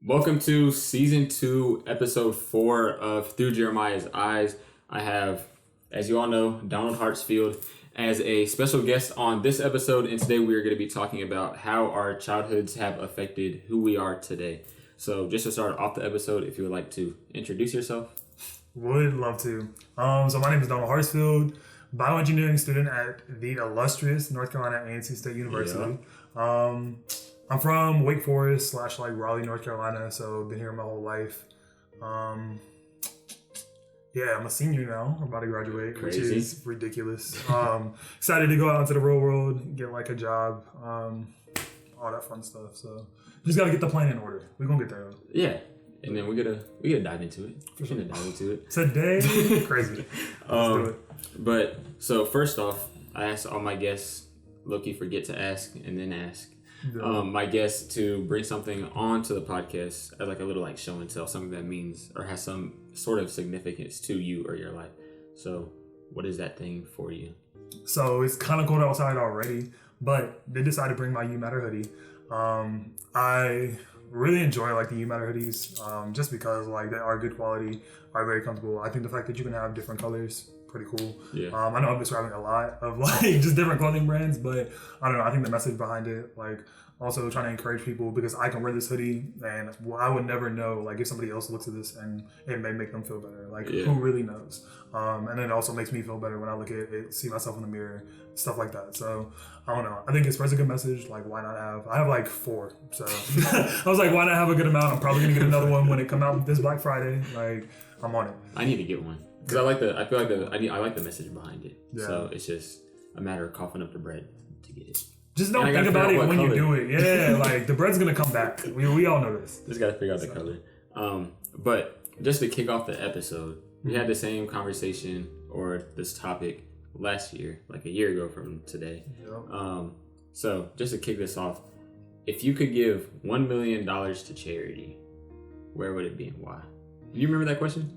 Welcome to season 2, episode 4 of Through Jeremiah's Eyes. I have, as you all know, Donald Hartsfield as a special guest on this episode, and today we are going to be talking about how our childhoods have affected who we are today. So just to start off the episode, if you would like to introduce yourself. Would love to. So my name is Donald Hartsfield, bioengineering student at the illustrious North Carolina A&T State University. Yeah. I'm from Wake Forest / Raleigh, North Carolina, so been here my whole life. I'm a senior now. I'm about to graduate, Crazy. Which is ridiculous. Excited to go out into the real world, get a job, all that fun stuff. So just got to get the plan in order. We're going to get there. Yeah. And then we gotta dive into it. We're gonna dive into it today. Crazy. Let's do it. But so first off, I asked all my guests, low-key forget to ask and then ask. Yeah. My guests to bring something onto the podcast as a little show and tell, something that means or has some sort of significance to you or your life. So what is that thing for you? So it's kind of cold outside already, but they decided to bring my You Matter hoodie. I really enjoy the You Matter hoodies just because they are good quality, are very comfortable. I think the fact that you can have different colors, pretty cool. Yeah. I know I'm describing a lot of just different clothing brands, but I don't know. I think the message behind it, also trying to encourage people, because I can wear this hoodie and I would never know if somebody else looks at this and it may make them feel better. Who really knows? And then it also makes me feel better when I look at it, see myself in the mirror, stuff like that. So I don't know. I think it spreads a good message. Why not have? I have 4. So I was why not have a good amount? I'm probably gonna get another one when it come out this Black Friday. I'm on it. I need to get one. Because I like the message behind it. Yeah. So it's just a matter of coughing up the bread to get it. Just don't think about it when color. You do it. Yeah, the bread's gonna come back. We all know this. Just gotta figure out the color. But just to kick off the episode, we had the same conversation or this topic last year, a year ago from today. Yep. So just to kick this off, if you could give $1 million to charity, where would it be and why? Do you remember that question?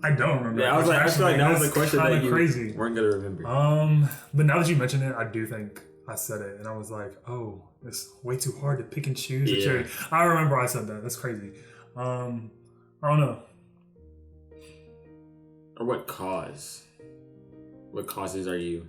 I don't remember. Yeah, I feel like that was a question that you weren't gonna remember. But now that you mention it, I do think I said it, and I was oh, it's way too hard to pick and choose a charity. I remember I said that. That's crazy. I don't know. Or what cause? What causes are you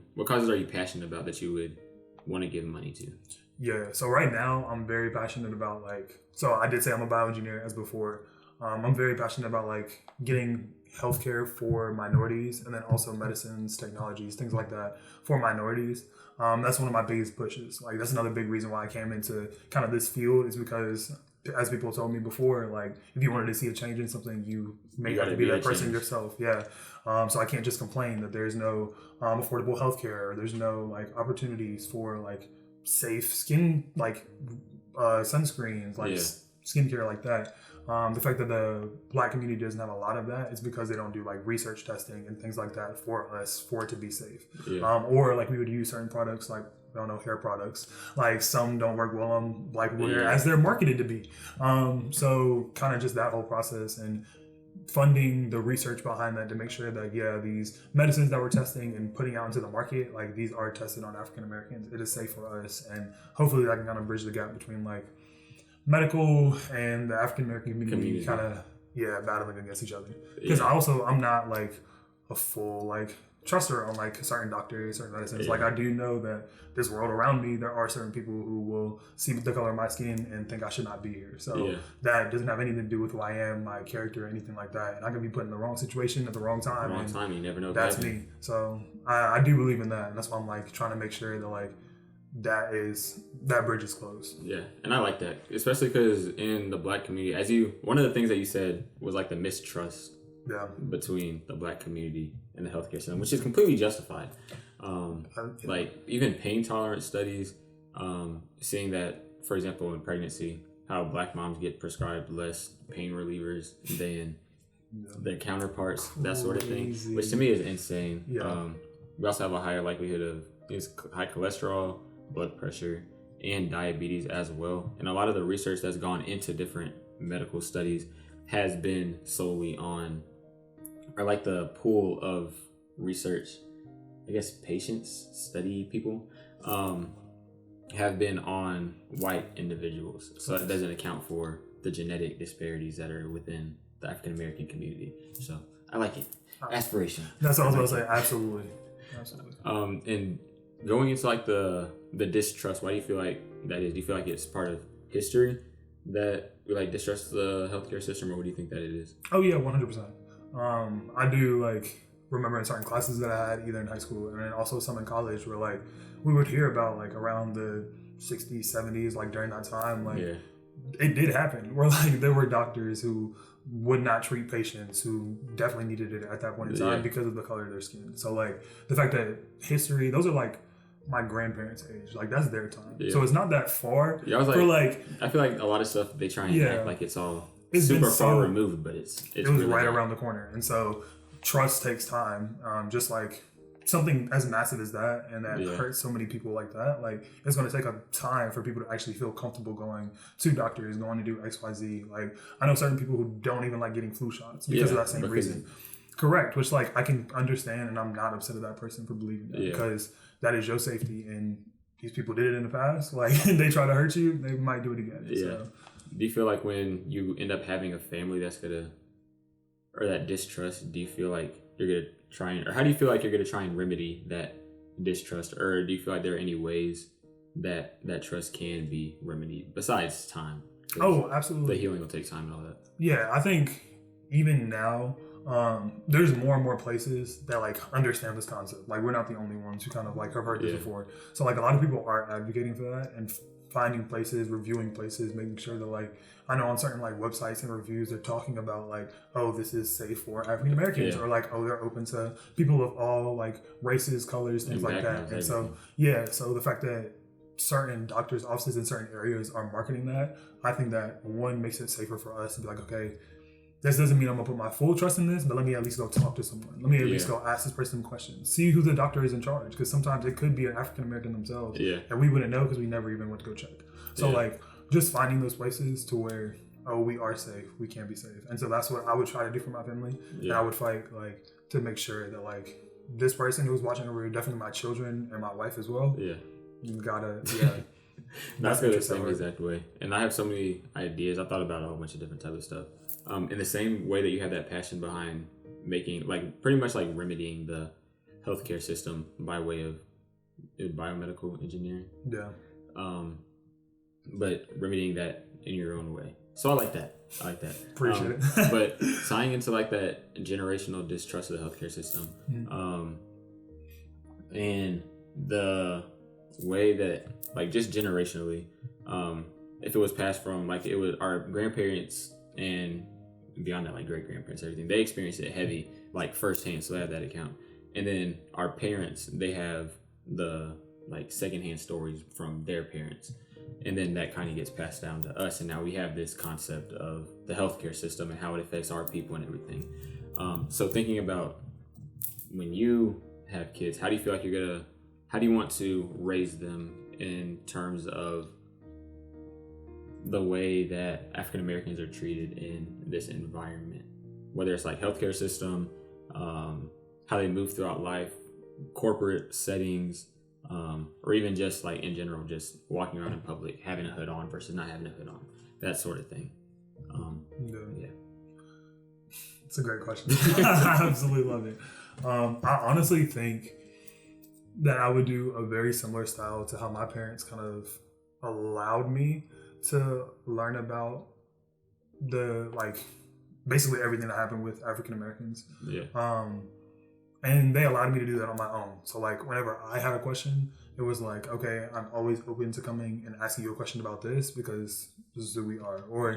passionate about that you would want to give money to? Yeah. So right now, I'm very passionate about So I did say I'm a bioengineer as before. I'm very passionate about getting healthcare for minorities, and then also medicines, technologies, things like that for minorities. That's one of my biggest pushes. That's another big reason why I came into kind of this field, is because, as people told me before, if you wanted to see a change in something, you may have to be that person yourself. Yeah. So I can't just complain that there's no affordable healthcare, or there's no opportunities for safe skin, sunscreens, skincare like that. The fact that the Black community doesn't have a lot of that is because they don't do research testing and things like that for us, for it to be safe. Yeah. Or we would use certain products hair products. Some don't work well on Black people as they're marketed to be. So kind of just that whole process and funding the research behind that to make sure that these medicines that we're testing and putting out into the market, these are tested on African Americans. It is safe for us, and hopefully that can kind of bridge the gap between medical and the African American community kind of battling against each other. Because I'm not a full truster on certain doctors, certain medicines. Yeah. I do know that this world around me, there are certain people who will see the color of my skin and think I should not be here. So that doesn't have anything to do with who I am, my character, or anything like that. And I can be put in the wrong situation at the wrong time. You never know. That's me. So I do believe in that, and that's why I'm trying to make sure that that bridge is closed. Yeah, and I like that, especially because in the Black community, one of the things that you said was the mistrust between the Black community and the healthcare system, which is completely justified. Even pain tolerance studies, seeing that, for example, in pregnancy, how Black moms get prescribed less pain relievers than their counterparts, that sort of thing, which to me is insane. Yeah. We also have a higher likelihood of high cholesterol, blood pressure, and diabetes as well. And a lot of the research that's gone into different medical studies has been solely on, or the pool of research, patients, study people, have been on white individuals. So it doesn't account for the genetic disparities that are within the African American community. So I like it. Aspiration. That's what I was going to say. Absolutely. And going into like the distrust, why do you feel like that is? Do you feel like it's part of history that we like distrust the healthcare system, or what do you think that it is? Oh yeah, 100%. I do like remember in certain classes that I had either in high school and then also some in college where like we would hear about like around the 60s, 70s, like during that time, like it did happen where like there were doctors who would not treat patients who definitely needed it at that point in time because of the color of their skin. So like the fact that history, those are like my grandparents' age, like that's their time. So it's not that far. Yeah, I was like, I feel like a lot of stuff they try and act like it's super far removed, but it was really right around the corner. And so trust takes time. Just like something as massive as that and that hurts so many people like that, like it's going to take a time for people to actually feel comfortable going to doctors, going to do XYZ. Like I know certain people who don't even like getting flu shots because of that same reason. Correct. Which like I can understand, and I'm not upset at that person for believing that because that is your safety, and these people did it in the past. Like they try to hurt you, they might do it again. Yeah. So. Do you feel like when you end up having a family that's gonna, or that distrust, do you feel like you're gonna try and, or how do you feel like you're gonna try and remedy that distrust, or do you feel like there are any ways that that trust can be remedied besides time? Oh, absolutely. The healing will take time and all that. Yeah, I think even now, there's more and more places that like understand this concept. Like we're not the only ones who kind of like have heard this before. So like a lot of people are advocating for that and finding places, reviewing places, making sure that like I know on certain like websites and reviews they're talking about like, oh, this is safe for African Americans, or like, oh, they're open to people of all like races, colors, things like that. And so so the fact that certain doctors' offices in certain areas are marketing that, I think that one makes it safer for us to be like, okay, this doesn't mean I'm gonna put my full trust in this, but let me at least go talk to someone. Let me at least go ask this person questions. See who the doctor is in charge, because sometimes it could be an African American themselves, and we wouldn't know because we never even went to go check. So like just finding those places to where we are safe, we can be safe, and so that's what I would try to do for my family. And I would fight like to make sure that like this person who's watching over definitely my children and my wife as well. You gotta I feel the same exact way, and I have so many ideas. I thought about a whole bunch of different types of stuff. In the same way that you have that passion behind making, like, pretty much like remedying the healthcare system by way of biomedical engineering. But remedying that in your own way. So I like that. Appreciate it. But tying into like that generational distrust of the healthcare system, and the way that, like, just generationally, if it was passed from, like, it was our grandparents and beyond that, like great grandparents, everything, they experienced it heavy, like firsthand, so they have that account. And then our parents, they have the like secondhand stories from their parents, and then that kind of gets passed down to us, and now we have this concept of the healthcare system and how it affects our people and everything. So thinking about when you have kids, how do you feel like how do you want to raise them in terms of the way that African Americans are treated in this environment, whether it's like healthcare system, how they move throughout life, corporate settings, or even just like in general, just walking around in public, having a hood on versus not having a hood on, that sort of thing. It's a great question. I absolutely love it. I honestly think that I would do a very similar style to how my parents kind of allowed me to learn about the, like, basically everything that happened with African Americans. And they allowed me to do that on my own. So like whenever I had a question, it was like, okay, I'm always open to coming and asking you a question about this because this is who we are. Or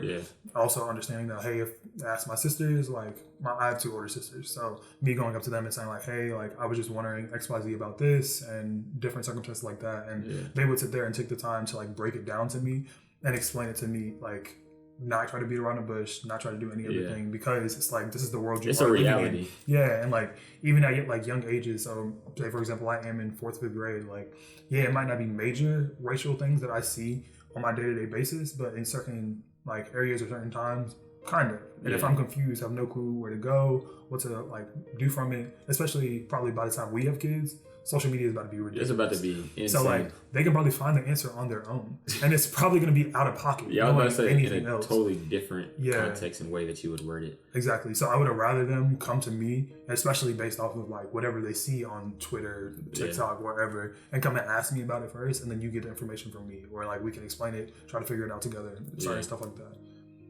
also understanding that, hey, if I ask my sisters, like I have 2 older sisters. So me going up to them and saying like, hey, like I was just wondering XYZ about this and different circumstances like that. And they would sit there and take the time to like break it down to me and explain it to me, like not try to beat around the bush, not try to do any other thing, because it's like, this is the world you are living in. And like even at like young ages, so say for example, I am in 4th, 5th grade, like it might not be major racial things that I see on my day-to-day basis, but in certain like areas or certain times, kind of. And if I'm confused, have no clue where to go, what to like do from it, especially probably by the time we have kids. social media is about to be ridiculous. It's about to be insane. So like they can probably find the answer on their own, and it's probably going to be out of pocket. Yeah, I was about to say anything in a else. totally different context and way that you would word it. Exactly. So I would have rather them come to me, especially based off of like whatever they see on Twitter, TikTok, wherever, and come and ask me about it first, and then you get the information from me, or like we can explain it, try to figure it out together, stuff like that.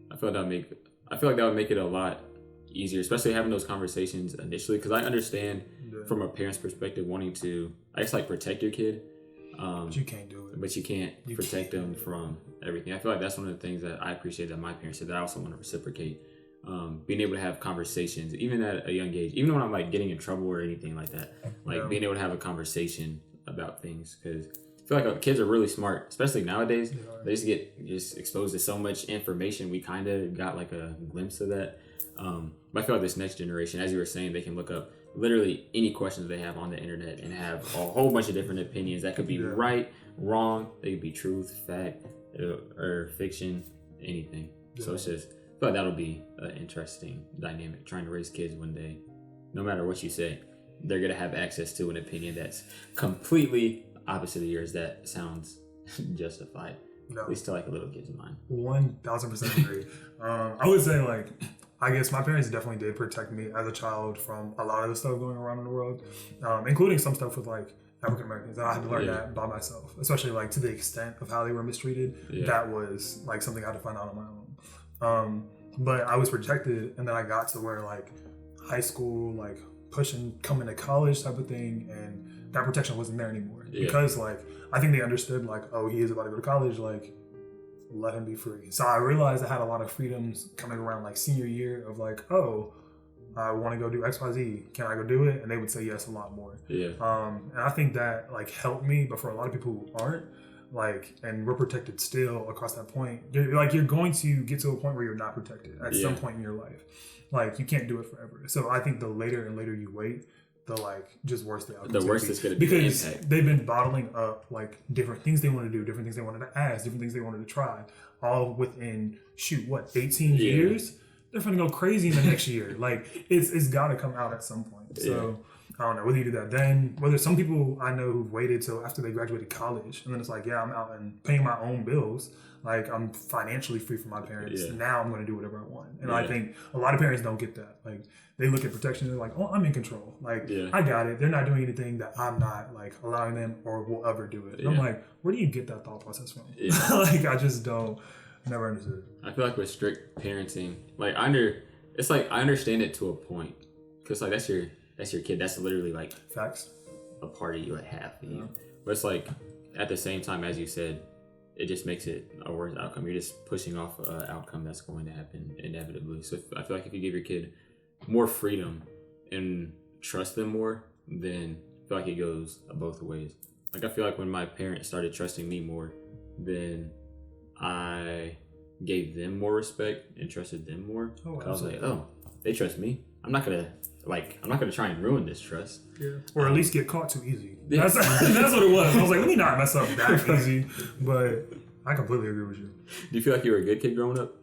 I feel like that would make it a lot easier, especially having those conversations initially, because I understand from a parent's perspective wanting to, I guess, like protect your kid. But you can't do it. But you can't protect them from everything. I feel like that's one of the things that I appreciate that my parents said that I also want to reciprocate. Being able to have conversations, even at a young age, even when I'm like getting in trouble or anything like that, like being able to have a conversation about things, because I feel like kids are really smart, especially nowadays. They just get exposed to so much information. We kind of got like a glimpse of that. But I feel like this next generation, as you were saying, they can look up literally any questions they have on the internet and have a whole bunch of different opinions that could be right, wrong, they could be truth, fact, or fiction, anything. So it's just, I feel like that'll be an interesting dynamic, trying to raise kids one day. No matter what you say, they're going to have access to an opinion that's completely opposite of yours that sounds justified. At least to like a little kid's mind. 1000% agree. I would say like, I guess my parents definitely did protect me as a child from a lot of the stuff going around in the world, including some stuff with like African Americans. And I had to learn that by myself, especially like to the extent of how they were mistreated. That was like something I had to find out on my own. But I was protected, and then I got to where like high school, like coming to college type of thing, and that protection wasn't there anymore because like I think they understood like, oh, he is about to go to college, like let him be free. So I realized I had a lot of freedoms coming around like senior year of like, oh, I want to go do XYZ. Can I go do it? And they would say yes a lot more. And I think that like helped me, but for a lot of people who aren't, like, and we're protected still across that point, you're going to get to a point where you're not protected at some point in your life. Like you can't do it forever. So I think the later and later you wait, the like just worse the outcome. The worse it's going to be. Because they've been bottling up like different things they want to do, different things they wanted to ask, different things they wanted to try, all within 18 years. They're going to go crazy in the next year. Like it's got to come out at some point. So I don't know whether you do that then, whether some people I know who've waited till after they graduated college, and then it's like, yeah, I'm out and paying my own bills. Like I'm financially free from my parents. Now I'm going to do whatever I want. And I think a lot of parents don't get that. Like they look at protection and they're like, oh, I'm in control. Like I got it. They're not doing anything that I'm not like allowing them or will ever do it. And I'm like, where do you get that thought process from? Like I just never understood. I feel like with strict parenting, like I understand it to a point, because like that's your kid. That's literally like facts. A part of you, like half of you. But it's like at the same time, as you said, it just makes it a worse outcome. You're just pushing off an outcome that's going to happen inevitably. So I feel like if you give your kid more freedom and trust them more, then I feel like it goes both ways. Like I feel like when my parents started trusting me more, then I gave them more respect and trusted them more. I was like, oh, they trust me. I'm not gonna try and ruin this trust. Or at least get caught too easy. That's what it was. I was like, let me not mess up that easy. But I completely agree with you. Do you feel like you were a good kid growing up?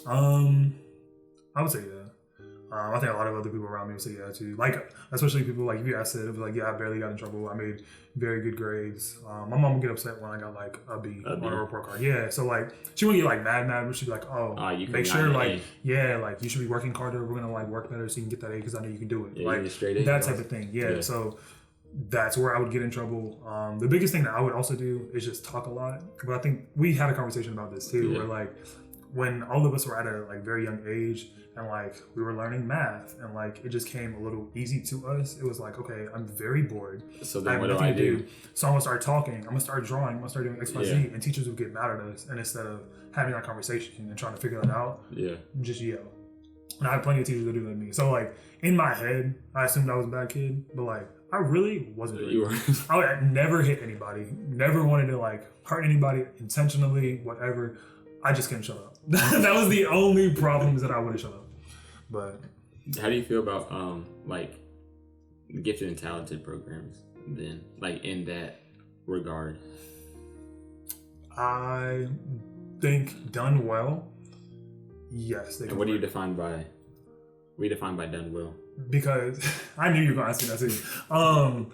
I would say yeah. I think a lot of other people around me would say yeah too. Like, especially people like if you asked it, it was like, yeah, I barely got in trouble. I made very good grades. My mom would get upset when I got like a B on a report card. Yeah, so like she wouldn't get like mad, but she'd be like, oh, you make sure like like you should be working harder. We're gonna like work better so you can get that A because I know you can do it. Like that type of thing. Yeah. So that's where I would get in trouble. The biggest thing that I would also do is just talk a lot. But I think we had a conversation about this too, where like when all of us were at a like very young age and like we were learning math and like it just came a little easy to us. It was like, okay, I'm very bored. So then what do I do? So I'm gonna start talking. I'm gonna start drawing. I'm gonna start doing XYZ, and teachers would get mad at us. And instead of having that conversation and trying to figure that out, just yell. And I had plenty of teachers that do that to me. So like in my head, I assumed I was a bad kid, but like I really wasn't. I never hit anybody. Never wanted to like hurt anybody intentionally. Whatever. I just couldn't shut up. That was the only problem, is that I wouldn't shut up. But how do you feel about like gifted and talented programs then, like in that regard? I think done well, yes. And what do you define by done well? Because I knew you were going to ask me that too.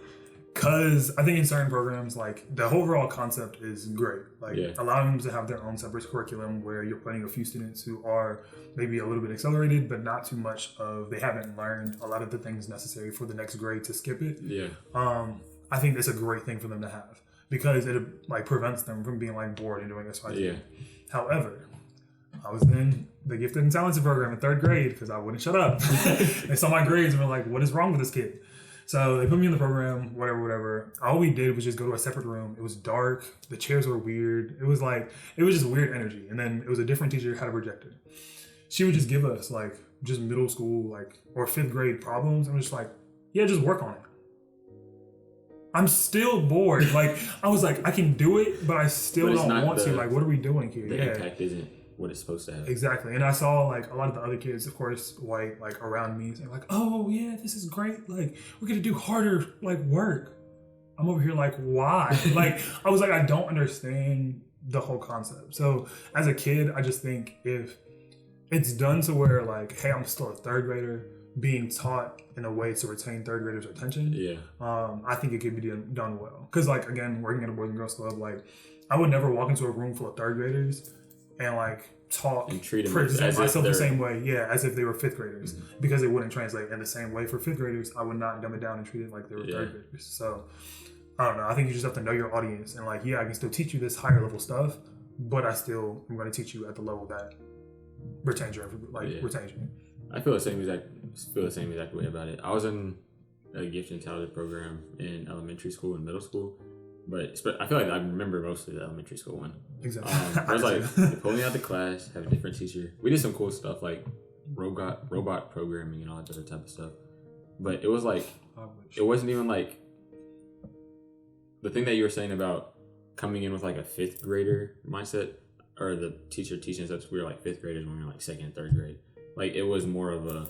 Because I think in certain programs, like the overall concept is great. Like allowing them to have their own separate curriculum where you're putting a few students who are maybe a little bit accelerated, but not too much of they haven't learned a lot of the things necessary for the next grade to skip it. Yeah. I think that's a great thing for them to have because it like prevents them from being like bored and doing this. Yeah. However, I was in the gifted and talented program in 3rd grade because I wouldn't shut up. They saw my grades and were like, "What is wrong with this kid?" So they put me in the program, whatever. All we did was just go to a separate room. It was dark. The chairs were weird. It was just weird energy. And then it was a different teacher who had a projector. She would just give us like just middle school, like, or 5th grade problems. And was just like, yeah, just work on it. I'm still bored. Like, I was like, I can do it, but I still don't want to. Like, what are we doing here? The impact isn't what it's supposed to have. Exactly. And I saw like a lot of the other kids, of course, white, like around me saying like, oh yeah, this is great. Like we're going to do harder like work. I'm over here like, why? Like, I was like, I don't understand the whole concept. So as a kid, I just think if it's done to where like, hey, I'm still a 3rd grader being taught in a way to retain 3rd graders' attention. Yeah. I think it could be done well. Cause like, again, working at a Boys and Girls Club, like I would never walk into a room full of 3rd graders and like talk and present myself the same way, as if they were 5th graders, because it wouldn't translate in the same way for 5th graders. I would not dumb it down and treat it like they were 3rd graders. So I don't know. I think you just have to know your audience and like, I can still teach you this higher level stuff, but I still am going to teach you at the level that retains you. I feel the same exact way about it. I was in a gifted and talented program in elementary school and middle school. But I feel like I remember mostly the elementary school one. Exactly. I was like, they pulled me out of the class, have a different teacher. We did some cool stuff like robot programming and all that other type of stuff. But it was like, it wasn't even like the thing that you were saying about coming in with like a 5th grader mindset, or the teacher teaching us we were like 5th graders when we were like 2nd and 3rd grade. Like it was more of a,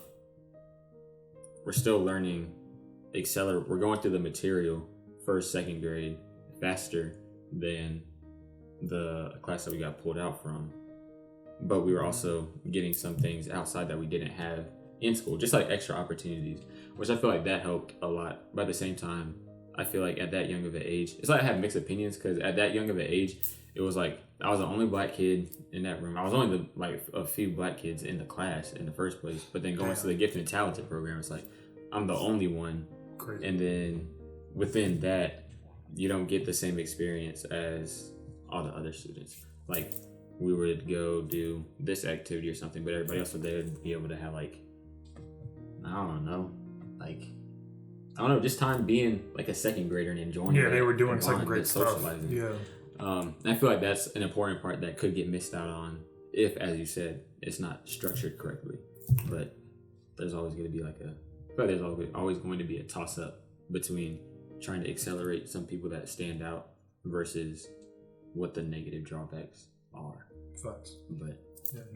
we're still learning, we're going through the material 1st, 2nd grade faster than the class that we got pulled out from, but we were also getting some things outside that we didn't have in school, just like extra opportunities, which I feel like that helped a lot. But at the same time, I feel like at that young of an age, it's like I have mixed opinions, because at that young of an age, it was like I was the only black kid in that room. I was only a few black kids in the class in the first place, but then going to the gifted and talented program, it's like I'm the only one. Crazy. And then within that, you don't get the same experience as all the other students. Like we would go do this activity or something, but everybody else would be able to have like, I don't know, just time being like a 2nd grader and enjoying it. Yeah, they were doing 2nd grade stuff. Yeah. I feel like that's an important part that could get missed out on if, as you said, it's not structured correctly. But there's always going to be there's always going to be a toss up between trying to accelerate some people that stand out versus what the negative drawbacks are. Facts. But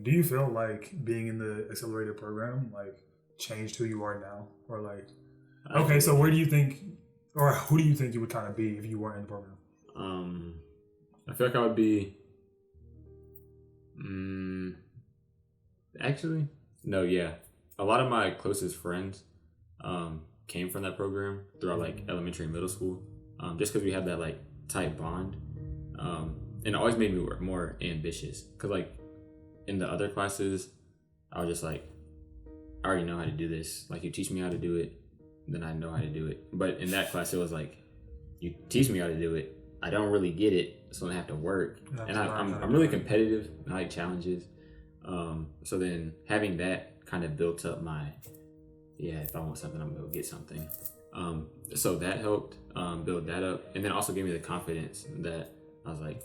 do you feel like being in the accelerated program like changed who you are now, or like so where do you think, or who do you think you would kind of be if you weren't in the program? I feel like I would be actually no a lot of my closest friends came from that program throughout like elementary and middle school, just because we had that like tight bond, and it always made me more ambitious, because like in the other classes I was just like, I already know how to do this, like you teach me how to do it, then I know how to do it. But in that class it was like, you teach me how to do it, I don't really get it, so I have to work. And I'm really competitive, I like challenges, so then having that kind of built up my, if I want something, I'm gonna go get something. So that helped build that up, and then also gave me the confidence that I was like,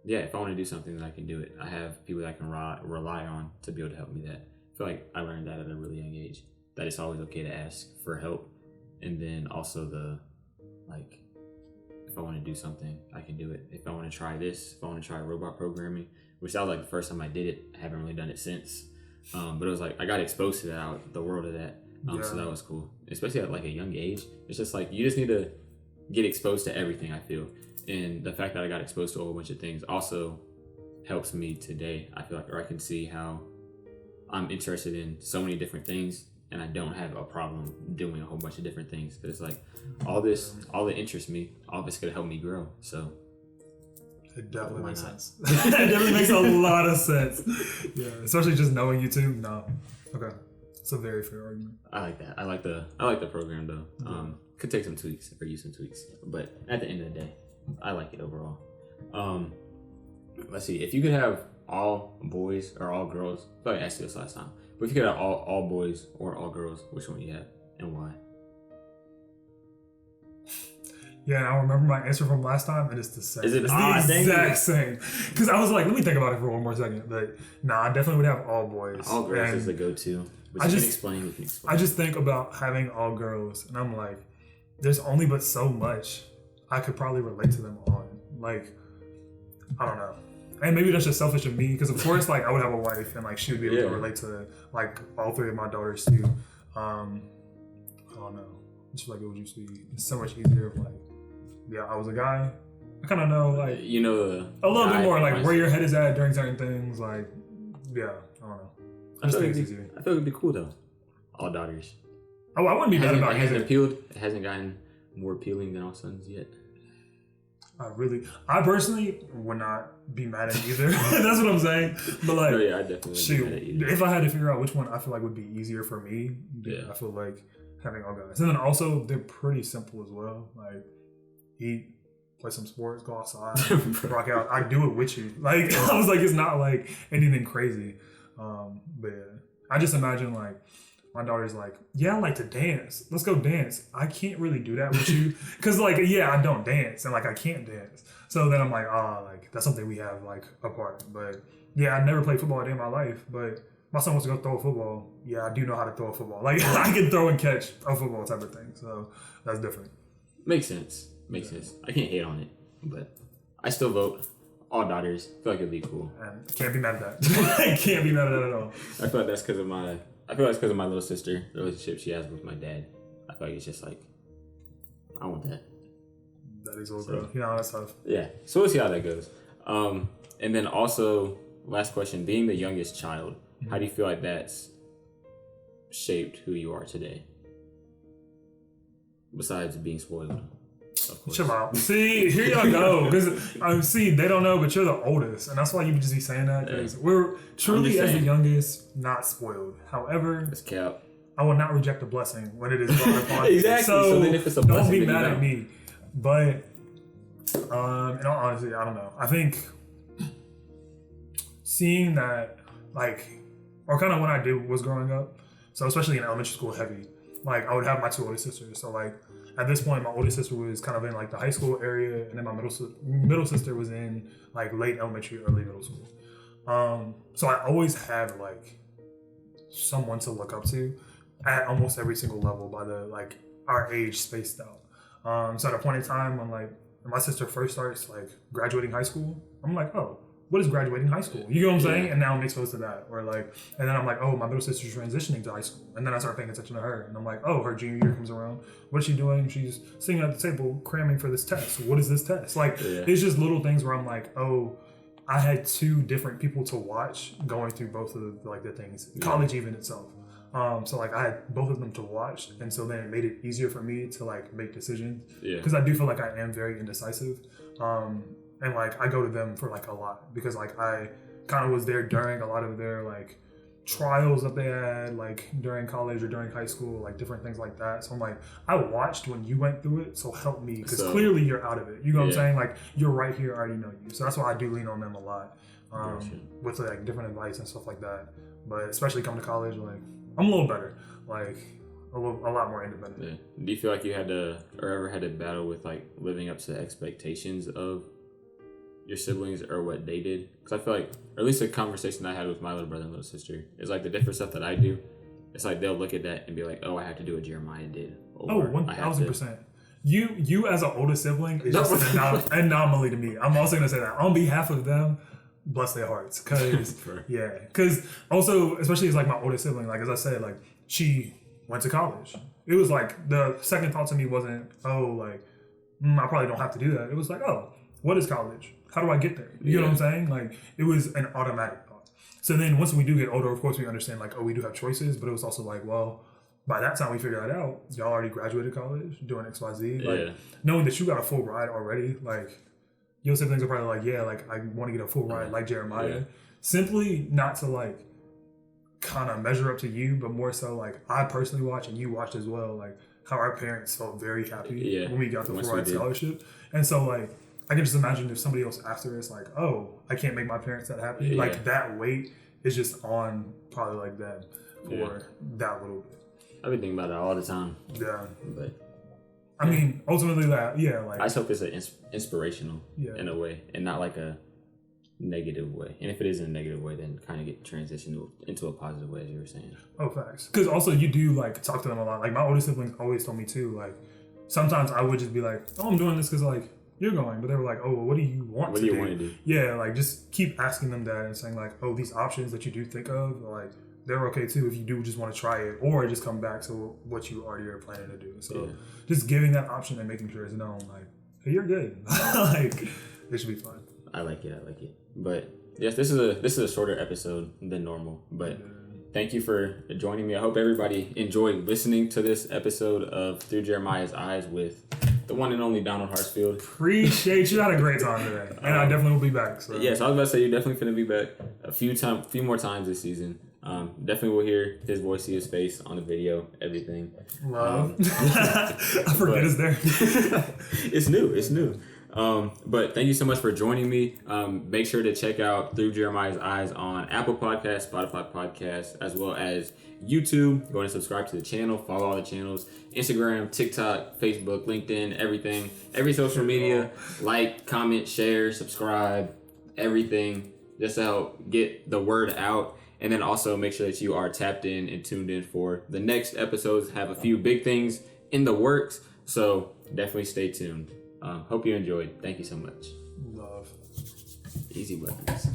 if I want to do something, then I can do it. I have people that I can rely on to be able to help me. That I feel like I learned that at a really young age, that it's always okay to ask for help, and then also if I want to do something, I can do it. If I want to try this, if I want to try robot programming, which that was like the first time I did it. I haven't really done it since, but it was like I got exposed to that, the world of that. So that was cool, especially at like a young age. It's just like you just need to get exposed to everything, I feel, and the fact that I got exposed to a whole bunch of things also helps me today. I feel like, or I can see how I'm interested in so many different things, and I don't have a problem doing a whole bunch of different things. Because like all that interests me, all of it's gonna help me grow. So it definitely makes sense. It definitely makes a lot of sense. Yeah, especially just knowing you too. No, okay, it's a very fair argument. I like that. I like the program though. Could take some tweaks or use some tweaks, but at the end of the day, I like it overall. Let's see. If you could have all boys or all girls, I thought I asked you this last time, but if you could have all boys or all girls, which one you have and why? Yeah, and I remember my answer from last time, and it's the same. Is it the exact same? Because I was like, let me think about it for one more second. But I definitely would have all boys. All girls is the go-to. But you can explain. I just think about having all girls, and I'm like, there's only but so much I could probably relate to them on. Like, I don't know. And maybe that's just selfish of me, because of course, like, I would have a wife, and like she would be able to relate to like all three of my daughters too. I don't know. It's like it would just be so much easier if like, yeah, I was a guy. I kind of know like a little bit more like where your head is at during certain things. Like, yeah, I don't know. I feel like it'd be cool though. All daughters. Oh, I wouldn't be mad about it. It hasn't gotten more appealing than all sons yet. I personally would not be mad at either. That's what I'm saying. But like, I definitely would be mad at either. If I had to figure out which one I feel like would be easier for me, I feel like having all guys. And then also they're pretty simple as well. Like, eat, play some sports, go outside, rock out. I do it with you. Like, I was like, it's not like anything crazy. But yeah, I just imagine like my daughter's like, yeah, I like to dance. Let's go dance. I can't really do that with you. Cause like, yeah, I don't dance and like I can't dance. So then I'm like, like that's something we have like apart. But yeah, I never played football a day in my life, but my son wants to go throw a football. Yeah, I do know how to throw a football. Like I can throw and catch a football type of thing. So that's different. Makes sense. I can't hate on it, but I still vote all daughters. I feel like it'd be cool. And can't be mad at that. Can't be mad at that at all. I feel like that's because of my little sister, the relationship she has with my dad. I feel like it's just like, I want that. That is all good. That's tough. Yeah. So we'll see how that goes. And then also, last question, being the youngest child, how do you feel like that's shaped who you are today? Besides being spoiled. Chill out. See, here y'all go. Because they don't know, but you're the oldest, and that's why you would just be saying that. Because we're truly, as the youngest, not spoiled. However, that's cap. I will not reject a blessing when it is brought upon. Exactly. So then if it's a blessing, don't be mad at me. But in all honesty, I don't know. I think seeing that, like, or kind of when I was growing up. So especially in elementary school, heavy. Like I would have my two older sisters. So like. At this point, my older sister was kind of in like the high school area, and then my middle sister was in like late elementary, early middle school. So I always had like someone to look up to at almost every single level by the like our age spaced out. So at a point in time when like my sister first starts like graduating high school, I'm like, oh, what is graduating high school? You know what I'm saying? And now I'm exposed to that. Or like, and then I'm like, oh, my middle sister's transitioning to high school. And then I start paying attention to her. And I'm like, oh, her junior year comes around. What is she doing? She's sitting at the table cramming for this test. What is this test? Like, it's just little things where I'm like, oh, I had two different people to watch going through both of like the things. College even itself. So like I had both of them to watch. And so then it made it easier for me to like make decisions. Because I do feel like I am very indecisive. And like I go to them for like a lot because like I kind of was there during a lot of their like trials that they had like during college or during high school, like different things like that. So I'm like, I watched when you went through it, so help me because clearly you're out of it. You know what I'm saying? Like you're right here, I already know you. So that's why I do lean on them a lot with like different advice and stuff like that. But especially coming to college, like I'm a little better, like a lot more independent. Yeah. Do you feel like you had to or ever had to battle with like living up to the expectations of your siblings or what they did? Because I feel like, or at least the conversation I had with my little brother and little sister is like the different stuff that I do. It's like they'll look at that and be like, "Oh, I have to do what Jeremiah did." Or, 1,000%. You as an older sibling is just an anomaly to me. I'm also gonna say that on behalf of them. Bless their hearts, because also especially as like my older sibling, like as I said, like she went to college. It was like the second thought to me wasn't, oh, like I probably don't have to do that. It was like, oh, what is college? How do I get there? You know what I'm saying? Like, it was an automatic thought. So then once we do get older, of course, we understand, like, oh, we do have choices. But it was also like, well, by that time we figured that out, y'all already graduated college, doing XYZ. Like, knowing that you got a full ride already, like, your siblings are probably like, yeah, like, I want to get a full ride like Jeremiah. Yeah. Simply not to, like, kind of measure up to you, but more so, like, I personally watch, and you watched as well, like, how our parents felt very happy when we got the full ride scholarship. And so, like, I can just imagine if somebody else after us, like, oh, I can't make my parents that happy. Like, that weight is just on probably, like, them for that little bit. I've been thinking about it all the time. Yeah. But I mean, ultimately, that, like... I just hope it's inspirational in a way, and not like a negative way. And if it is in a negative way, then kind of get transitioned into a positive way, as you were saying. Oh, facts. Because also, you do, like, talk to them a lot. Like, my older siblings always told me, too, like, sometimes I would just be like, oh, I'm doing this because, like, you're going. But they were like, oh, well, what do you want to do? What do you want to do? Yeah, like, just keep asking them that and saying, like, oh, these options that you do think of, like, they're okay too if you do just want to try it, or just come back to what you already are planning to do. So just giving that option and making sure it's known, like, hey, you're good. Like, it should be fun. I like it. But yes, this is a shorter episode than normal. But thank you for joining me. I hope everybody enjoyed listening to this episode of Through Jeremiah's Eyes with the one and only Donald Hartsfield. Appreciate you. Had a great time today, and I definitely will be back. So. Yes, I was about to say you're definitely going to be back a few more times this season. Definitely will hear his voice, see his face on the video, everything. Love. I forget it's there. It's new. But thank you so much for joining me. Make sure to check out Through Jeremiah's Eyes on Apple Podcasts, Spotify Podcasts, as well as YouTube. Go and subscribe to the channel. Follow all the channels. Instagram, TikTok, Facebook, LinkedIn, everything. Every social media. Like, comment, share, subscribe, everything. Just to help get the word out. And then also make sure that you are tapped in and tuned in for the next episodes. Have a few big things in the works. So definitely stay tuned. Hope you enjoyed. Thank you so much. Love. Easy buttons.